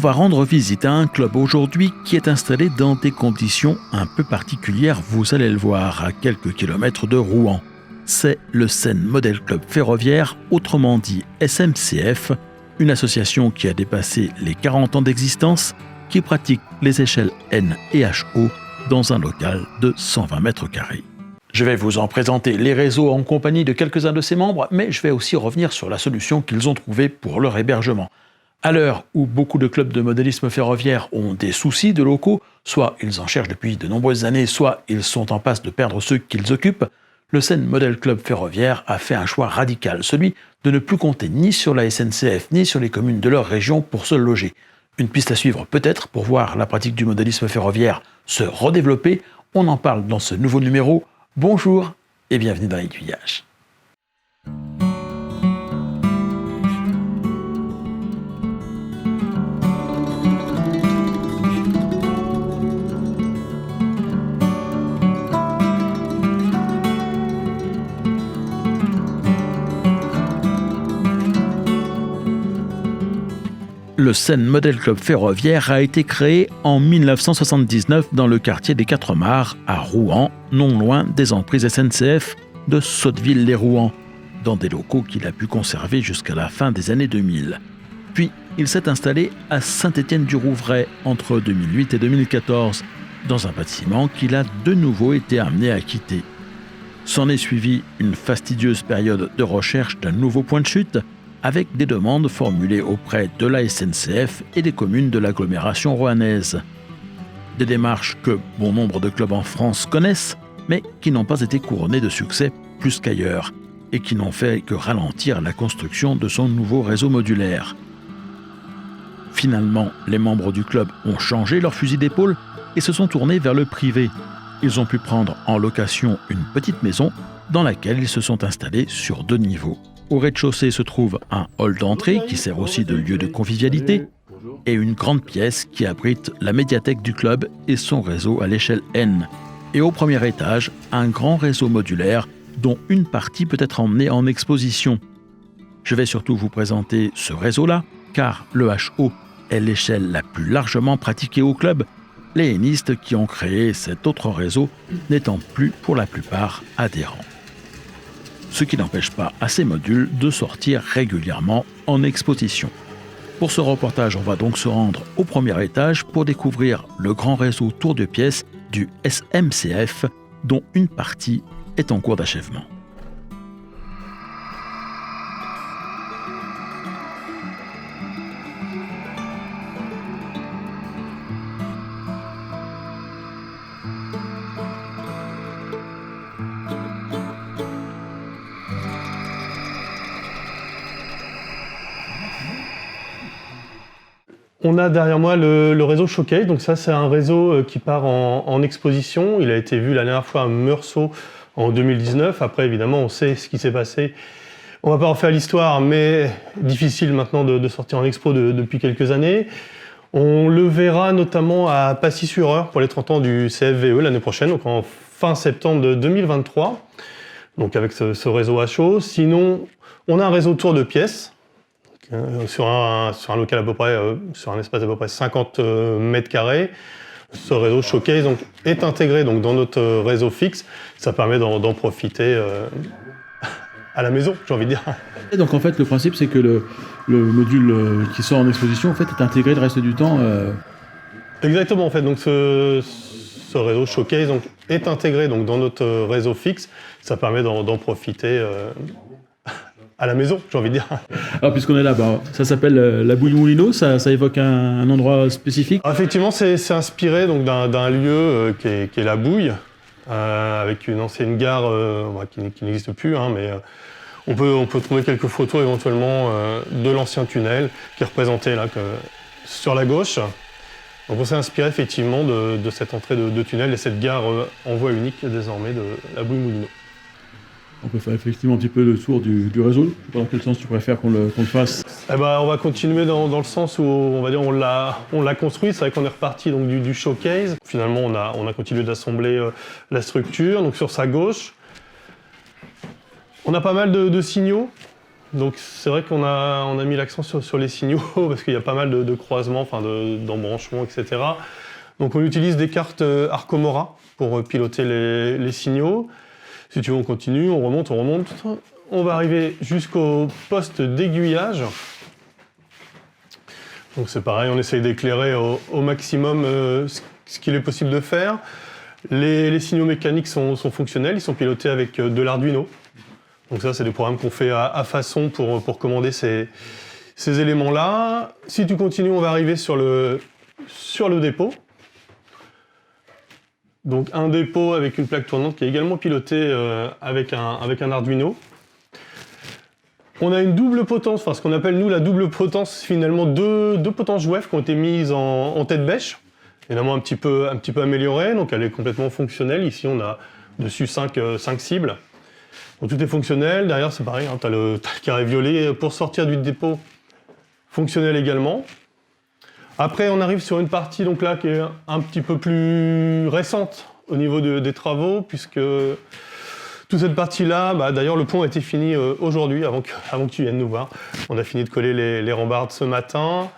va rendre visite à un club aujourd'hui qui est installé dans des conditions un peu particulières, vous allez le voir, à quelques kilomètres de Rouen. C'est le Seine Model Club Ferroviaire, autrement dit SMCF, une association qui a dépassé les 40 ans d'existence, qui pratique les échelles N et HO dans un local de 120 mètres carrés. Je vais vous en présenter les réseaux en compagnie de quelques-uns de ses membres, mais je vais aussi revenir sur la solution qu'ils ont trouvée pour leur hébergement. À l'heure où beaucoup de clubs de modélisme ferroviaire ont des soucis de locaux, soit ils en cherchent depuis de nombreuses années, soit ils sont en passe de perdre ceux qu'ils occupent, le Seine Model Club Ferroviaire a fait un choix radical, celui de ne plus compter ni sur la SNCF ni sur les communes de leur région pour se loger. Une piste à suivre peut-être pour voir la pratique du modélisme ferroviaire se redévelopper. On en parle dans ce nouveau numéro. Bonjour et bienvenue dans l'Aiguillage. Le Seine Model Club Ferroviaire a été créé en 1979 dans le quartier des Quatre-Mares, à Rouen, non loin des emprises SNCF de Sotteville-lès-Rouen, dans des locaux qu'il a pu conserver jusqu'à la fin des années 2000. Puis, il s'est installé à Saint-Étienne-du-Rouvray entre 2008 et 2014, dans un bâtiment qu'il a de nouveau été amené à quitter. S'en est suivi une fastidieuse période de recherche d'un nouveau point de chute, avec des demandes formulées auprès de la SNCF et des communes de l'agglomération rouennaise. Des démarches que bon nombre de clubs en France connaissent, mais qui n'ont pas été couronnées de succès plus qu'ailleurs, et qui n'ont fait que ralentir la construction de son nouveau réseau modulaire. Finalement, les membres du club ont changé leur fusil d'épaule et se sont tournés vers le privé. Ils ont pu prendre en location une petite maison dans laquelle ils se sont installés sur 2 niveaux. Au rez-de-chaussée se trouve un hall d'entrée qui sert aussi de lieu de convivialité et une grande pièce qui abrite la médiathèque du club et son réseau à l'échelle N. Et au premier étage, un grand réseau modulaire dont une partie peut être emmenée en exposition. Je vais surtout vous présenter ce réseau-là, car le HO est l'échelle la plus largement pratiquée au club, les hennistes qui ont créé cet autre réseau n'étant plus pour la plupart adhérents. Ce qui n'empêche pas à ces modules de sortir régulièrement en exposition. Pour ce reportage, on va donc se rendre au premier étage pour découvrir le grand réseau tour de pièces du SMCF, dont une partie est en cours d'achèvement. On a derrière moi le réseau Showcase, donc ça c'est un réseau qui part en exposition. Il a été vu la dernière fois à Meursault en 2019. Après évidemment on sait ce qui s'est passé. On va pas refaire l'histoire, mais difficile maintenant de sortir en expo depuis quelques années. On le verra notamment à Passy-sur-Eure pour les 30 ans du CFVE l'année prochaine, donc en fin septembre de 2023, donc avec ce réseau HO. Sinon, on a un réseau tour de pièces, sur un local à peu près, sur un espace d'à peu près 50 mètres carrés. Ce réseau Showcase donc, est intégré donc, dans notre réseau fixe. Ça permet d'en profiter à la maison, j'ai envie de dire. Et donc en fait, le principe, c'est que le module qui sort en exposition en fait, est intégré le reste du temps. Exactement, en fait. Donc ce réseau Showcase donc, est intégré donc, dans notre réseau fixe. Ça permet d'en profiter à la maison, j'ai envie de dire. Alors puisqu'on est là, ça s'appelle la Bouille Moulineau, ça évoque un endroit spécifique. Alors, effectivement, c'est inspiré donc, d'un lieu qui est la Bouille, avec une ancienne gare qui n'existe plus, hein, mais on peut trouver quelques photos éventuellement de l'ancien tunnel qui est représenté là, sur la gauche. Donc on s'est inspiré effectivement de cette entrée de tunnel et cette gare en voie unique désormais de la Bouille Moulineau. On peut faire effectivement un petit peu le tour du réseau. Je ne sais pas dans quel sens tu préfères qu'on le fasse. On va continuer dans le sens où on va dire on l'a construit. C'est vrai qu'on est reparti donc du showcase. Finalement, on a continué d'assembler la structure. Donc sur sa gauche, on a pas mal de signaux. Donc c'est vrai qu'on a mis l'accent sur les signaux parce qu'il y a pas mal de croisements, d'embranchements, etc. Donc on utilise des cartes Arcomora pour piloter les signaux. Si tu veux, on continue, on remonte. On va arriver jusqu'au poste d'aiguillage. Donc c'est pareil, on essaye d'éclairer au maximum ce qu'il est possible de faire. Les signaux mécaniques sont fonctionnels, ils sont pilotés avec de l'Arduino. Donc ça, c'est des programmes qu'on fait à façon pour commander ces éléments-là. Si tu continues, on va arriver sur le dépôt. Donc un dépôt avec une plaque tournante qui est également pilotée avec un Arduino. On a une double potence, ce qu'on appelle nous la double potence, finalement deux potences JOEF qui ont été mises en tête bêche, évidemment un petit peu améliorée, donc elle est complètement fonctionnelle. Ici on a dessus 5 cibles. Donc tout est fonctionnel, derrière c'est pareil, tu as le carré violet pour sortir du dépôt, fonctionnel également. Après on arrive sur une partie donc là qui est un petit peu plus récente au niveau des travaux, puisque toute cette partie-là, d'ailleurs le pont a été fini aujourd'hui, avant que tu viennes nous voir. On a fini de coller les rambardes ce matin,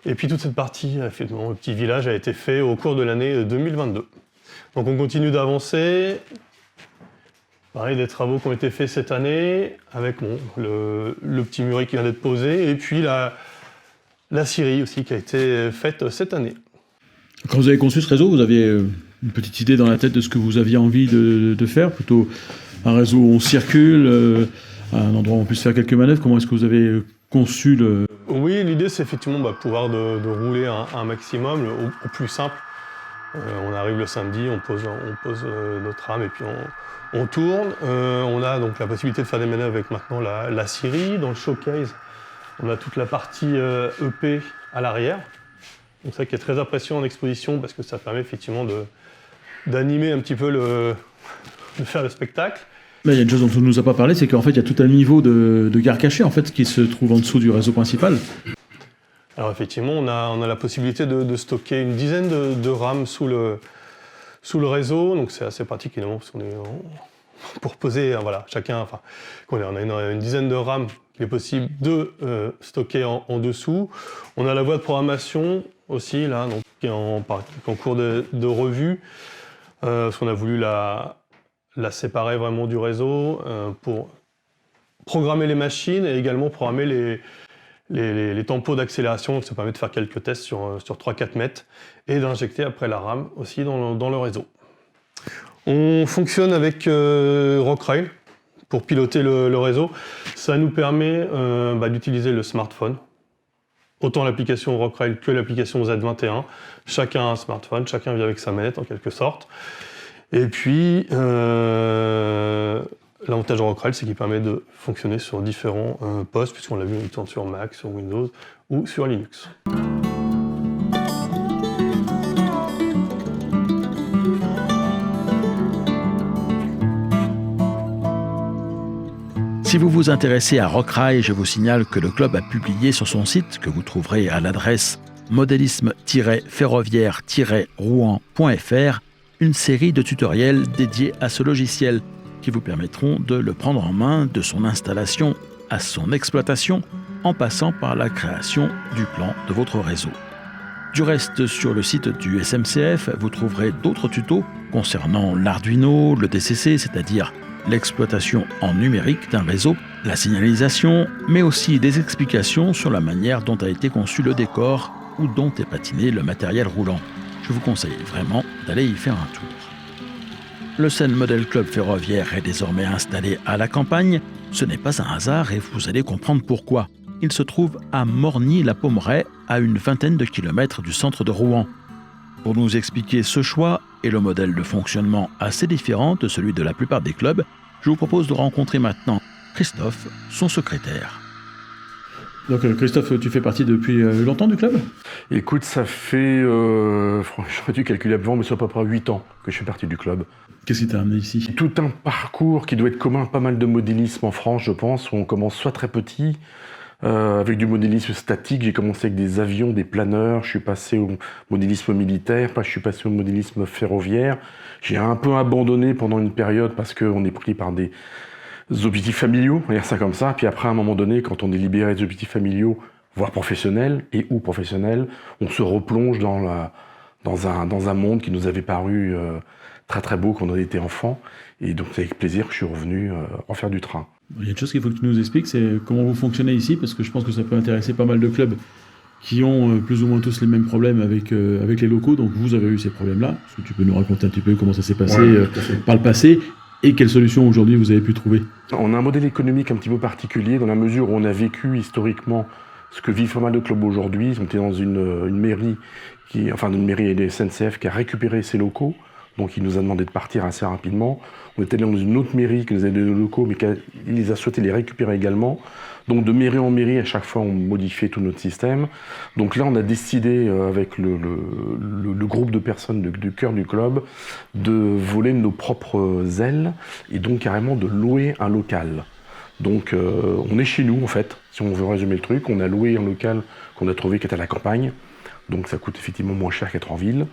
et puis toute cette partie, effectivement, le petit village a été fait au cours de l'année 2022. Donc on continue d'avancer. Pareil, des travaux qui ont été faits cette année, avec le petit muret qui vient d'être posé, et puis la scierie aussi qui a été faite cette année. Quand vous avez conçu ce réseau, vous aviez une petite idée dans la tête de ce que vous aviez envie de faire, plutôt un réseau où on circule, un endroit où on puisse faire quelques manœuvres. Comment est-ce que vous avez conçu le... Oui, l'idée c'est effectivement pouvoir de rouler un maximum, au plus simple. On arrive le samedi, on pose notre rame et puis on tourne. On a donc la possibilité de faire des manœuvres avec maintenant la scierie. Dans le showcase, on a toute la partie EP à l'arrière. Donc ça qui est très apprécié en exposition parce que ça permet effectivement d'animer un petit peu de faire le spectacle. Mais il y a une chose dont on ne nous a pas parlé, c'est qu'en fait il y a tout un niveau de gare cachée en fait, qui se trouve en dessous du réseau principal. Alors effectivement, on a la possibilité de stocker une dizaine de rames sous le réseau, donc c'est assez pratique évidemment parce qu'on est pour poser, chacun, on a une dizaine de rames qu'il est possible de stocker en dessous. On a la voie de programmation aussi là, donc qui est en cours de revue, parce qu'on a voulu la séparer vraiment du réseau pour programmer les machines et également programmer les tempos d'accélération, donc ça permet de faire quelques tests sur 3-4 mètres et d'injecter après la rame aussi dans le réseau. On fonctionne avec Rockrail pour piloter le réseau. Ça nous permet d'utiliser le smartphone, autant l'application Rockrail que l'application Z21. Chacun a un smartphone, chacun vient avec sa manette en quelque sorte. Et puis, l'avantage de Rockrail, c'est qu'il permet de fonctionner sur différents postes, puisqu'on l'a vu, on tourne sur Mac, sur Windows ou sur Linux. Si vous vous intéressez à Rockrail, je vous signale que le club a publié sur son site, que vous trouverez à l'adresse modélisme-ferroviaire-rouen.fr, une série de tutoriels dédiés à ce logiciel qui vous permettront de le prendre en main de son installation à son exploitation en passant par la création du plan de votre réseau. Du reste, sur le site du SMCF, vous trouverez d'autres tutos concernant l'Arduino, le DCC, c'est-à-dire l'exploitation en numérique d'un réseau, la signalisation, mais aussi des explications sur la manière dont a été conçu le décor ou dont est patiné le matériel roulant. Je vous conseille vraiment d'aller y faire un tour. Le Seine Model Club ferroviaire est désormais installé à la campagne. Ce n'est pas un hasard et vous allez comprendre pourquoi. Il se trouve à Morgny-la-Pommeraye, à une vingtaine de kilomètres du centre de Rouen. Pour nous expliquer ce choix et le modèle de fonctionnement assez différent de celui de la plupart des clubs, je vous propose de rencontrer maintenant Christophe, son secrétaire. Donc Christophe, tu fais partie depuis longtemps du club ? Écoute, ça fait, j'aurais dû calculer avant, mais c'est à peu près 8 ans que je fais partie du club. Qu'est-ce qui t'a amené ici ? Tout un parcours qui doit être commun à pas mal de modélisme en France, je pense, où on commence soit très petit, avec du modélisme statique. J'ai commencé avec des avions, des planeurs, je suis passé au modélisme militaire, puis je suis passé au modélisme ferroviaire. J'ai un peu abandonné pendant une période parce qu'on est pris par des objectifs familiaux, on va dire ça comme ça. Puis après, à un moment donné, quand on est libéré des objectifs familiaux, voire professionnels, ou professionnels, on se replonge dans un monde qui nous avait paru très très beau quand on était enfant. Et donc c'est avec plaisir que je suis revenu en faire du train. Il y a une chose qu'il faut que tu nous expliques, c'est comment vous fonctionnez ici, parce que je pense que ça peut intéresser pas mal de clubs qui ont plus ou moins tous les mêmes problèmes avec les locaux. Donc vous avez eu ces problèmes-là. Est-ce que tu peux nous raconter un petit peu comment ça s'est passé par le passé et quelles solutions aujourd'hui vous avez pu trouver? On a un modèle économique un petit peu particulier dans la mesure où on a vécu historiquement ce que vivent pas mal de clubs aujourd'hui. On était dans une mairie, une mairie et des SNCF qui a récupéré ses locaux. Donc il nous a demandé de partir assez rapidement. On était dans une autre mairie qui nous a donné nos locaux, mais il a souhaité les récupérer également. Donc de mairie en mairie, à chaque fois, on modifiait tout notre système. Donc là, on a décidé, avec le groupe de personnes du cœur du club, de voler nos propres ailes et donc carrément de louer un local. Donc on est chez nous, en fait, si on veut résumer le truc. On a loué un local qu'on a trouvé qui est à la campagne. Donc ça coûte effectivement moins cher qu'être en ville.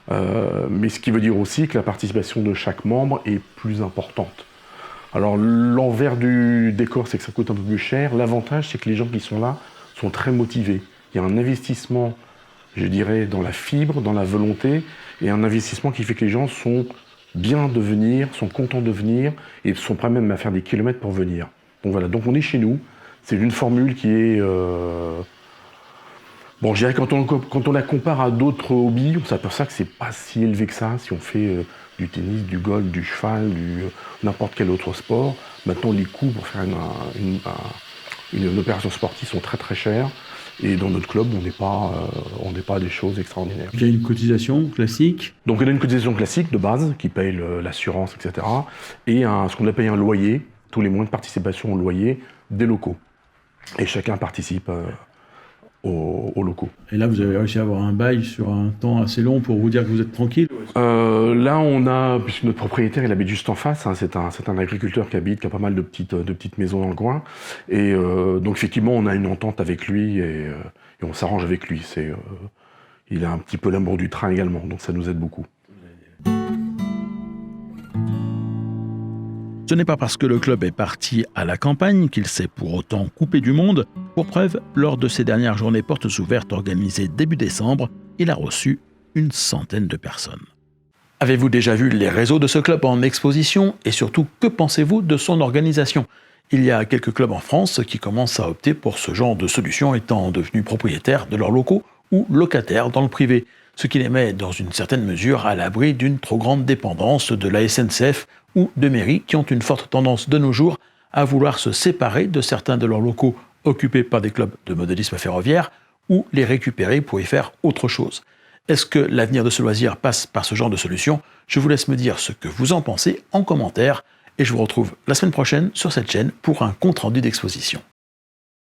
Mais ce qui veut dire aussi que la participation de chaque membre est plus importante. Alors l'envers du décor, c'est que ça coûte un peu plus cher. L'avantage, c'est que les gens qui sont là sont très motivés. Il y a un investissement, je dirais, dans la fibre, dans la volonté, et un investissement qui fait que les gens sont bien de venir, sont contents de venir, et sont prêts même à faire des kilomètres pour venir. Donc voilà, donc on est chez nous. C'est une formule qui est... Bon, je dirais quand on la compare à d'autres hobbies, on s'aperçoit que c'est pas si élevé que ça. Si on fait du tennis, du golf, du cheval, n'importe quel autre sport, maintenant les coûts pour faire une opération sportive sont très très chers. Et dans notre club, on n'est pas à des choses extraordinaires. Il y a une cotisation classique. Donc on a une cotisation classique de base qui paye l'assurance, etc. Et ce qu'on appelle un loyer, tous les mois de participation au loyer des locaux. Et chacun participe aux locaux. Et là, vous avez réussi à avoir un bail sur un temps assez long pour vous dire que vous êtes tranquille? Là, puisque notre propriétaire, il habite juste en face, hein, c'est un agriculteur qui a pas mal de petites maisons dans le coin. Et donc, effectivement, on a une entente avec lui et on s'arrange avec lui. Il a un petit peu l'amour du train également, donc ça nous aide beaucoup. Ce n'est pas parce que le club est parti à la campagne qu'il s'est pour autant coupé du monde. Pour preuve, lors de ses dernières journées portes ouvertes organisées début décembre, il a reçu une centaine de personnes. Avez-vous déjà vu les réseaux de ce club en exposition et surtout, que pensez-vous de son organisation? Il y a quelques clubs en France qui commencent à opter pour ce genre de solution étant devenus propriétaires de leurs locaux ou locataires dans le privé, ce qui les met dans une certaine mesure à l'abri d'une trop grande dépendance de la SNCF ou de mairies qui ont une forte tendance de nos jours à vouloir se séparer de certains de leurs locaux occupés par des clubs de modélisme ferroviaire ou les récupérer pour y faire autre chose. Est-ce que l'avenir de ce loisir passe par ce genre de solution? Je vous laisse me dire ce que vous en pensez en commentaire et je vous retrouve la semaine prochaine sur cette chaîne pour un compte-rendu d'exposition.